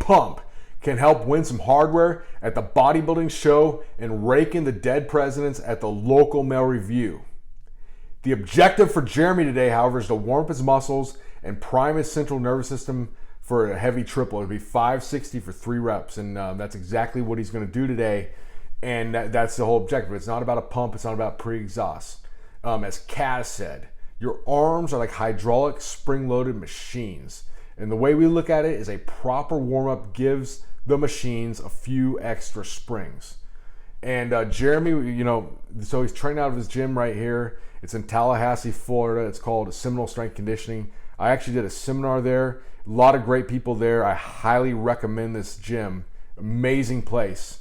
pump can help win some hardware at the bodybuilding show and rake in the dead presidents at the local male review. The objective for Jeremy today, however, is to warm up his muscles and prime his central nervous system for a heavy triple. It'll be 560 for 3 reps, and that's exactly what he's going to do today. And that's the whole objective. It's not about a pump. It's not about pre-exhaust. As Kaz said, your arms are like hydraulic spring-loaded machines. And the way we look at it is a proper warm-up gives the machines a few extra springs. And Jeremy, so he's training out of his gym right here. It's in Tallahassee, Florida. It's called Seminole Strength Conditioning. I actually did a seminar there. A lot of great people there. I highly recommend this gym. Amazing place.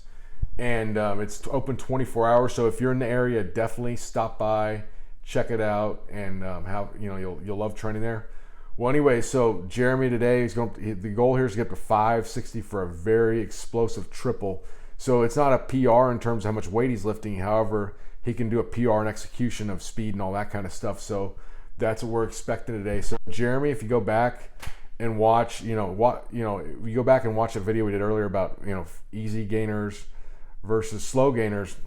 And it's open 24 hours. So if you're in the area, definitely stop by, check it out, and you'll love training there. Well, anyway, so Jeremy today the goal here is to get to 560 for a very explosive triple. So it's not a PR in terms of how much weight he's lifting. However, he can do a PR in execution of speed and all that kind of stuff. So that's what we're expecting today. So Jeremy, if you go back and watch, you go back and watch a video we did earlier about, easy gainers versus slow gainers,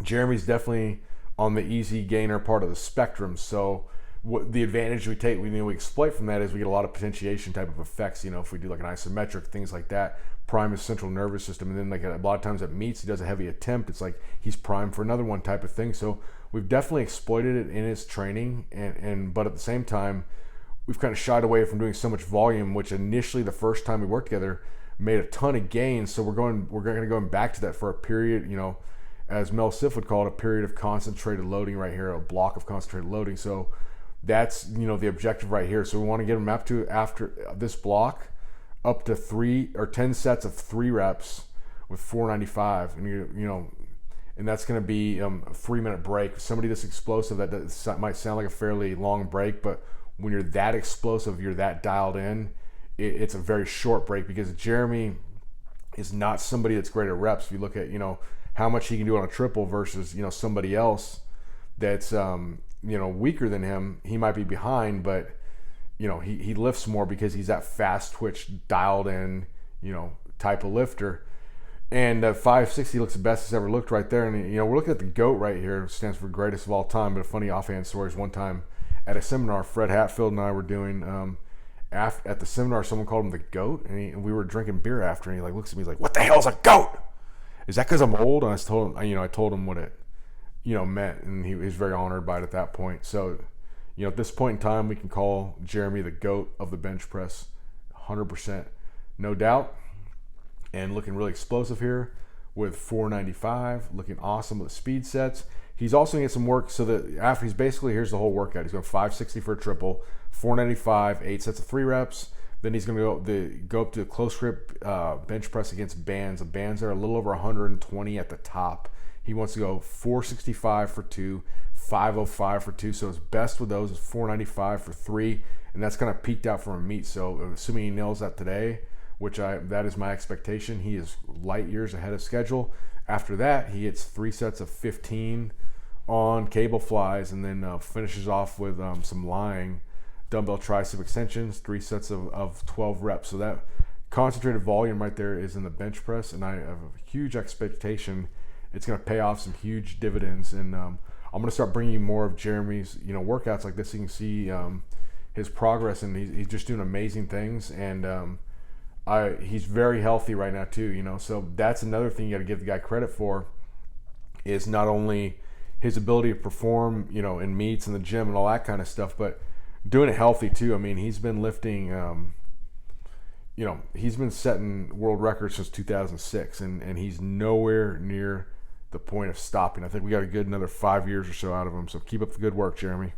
Jeremy's definitely on the easy gainer part of the spectrum. So what the advantage we take, we exploit from that is we get a lot of potentiation type of effects. If we do like an isometric, things like that, prime his central nervous system, and then like a lot of times at meets, he does a heavy attempt. It's like he's primed for another one type of thing. So we've definitely exploited it in his training, but at the same time, we've kind of shied away from doing so much volume, which initially the first time we worked together made a ton of gains. So we're going to go back to that for a period, as Mel Siff would call it, a period of concentrated loading right here, a block of concentrated loading. So that's, the objective right here. So we want to get him up to, after this block, up to 3 or 10 sets of 3 reps with 495. And and that's going to be a 3-minute break. Somebody this explosive, that might sound like a fairly long break, but when you're that explosive, you're that dialed in, it's a very short break, because Jeremy is not somebody that's great at reps. If you look at, how much he can do on a triple versus, somebody else that's, weaker than him, he might be behind, but, he lifts more because he's that fast twitch, dialed in, type of lifter. And 560 looks the best it's ever looked right there. And, we're looking at the GOAT right here. It stands for greatest of all time. But a funny offhand story is one time at a seminar, Fred Hatfield and I were doing, at the seminar, someone called him the GOAT. And we were drinking beer after, and he looks at me, he's like, "What the hell's a GOAT? Is that because I'm old?" And I told him what it, meant. And he was very honored by it at that point. So, at this point in time, we can call Jeremy the GOAT of the bench press, 100%, no doubt. And looking really explosive here with 495, looking awesome with the speed sets. He's also gonna get some work, so that after here's the whole workout. He's going 560 for a triple, 495, 8 sets of 3 reps. Then he's going to go up to a close grip bench press against bands. The bands are a little over 120 at the top. He wants to go 465 for 2, 505 for 2. So his best with those is 495 for 3, and that's kind of peaked out from a meet. So assuming he nails that today, that is my expectation, he is light years ahead of schedule. After that, he hits 3 sets of 15 on cable flies, and then finishes off with some lying dumbbell tricep extensions, 3 sets of 12 reps. So that concentrated volume right there is in the bench press, and I have a huge expectation it's going to pay off some huge dividends. And I'm going to start bringing you more of Jeremy's workouts like this, so you can see his progress, and he's just doing amazing things. And he's very healthy right now too, so that's another thing you got to give the guy credit for, is not only his ability to perform, in meets in the gym and all that kind of stuff, but doing it healthy too. I mean, he's been lifting, he's been setting world records since 2006, and he's nowhere near the point of stopping. I think we got a good another 5 years or so out of him. So keep up the good work, Jeremy.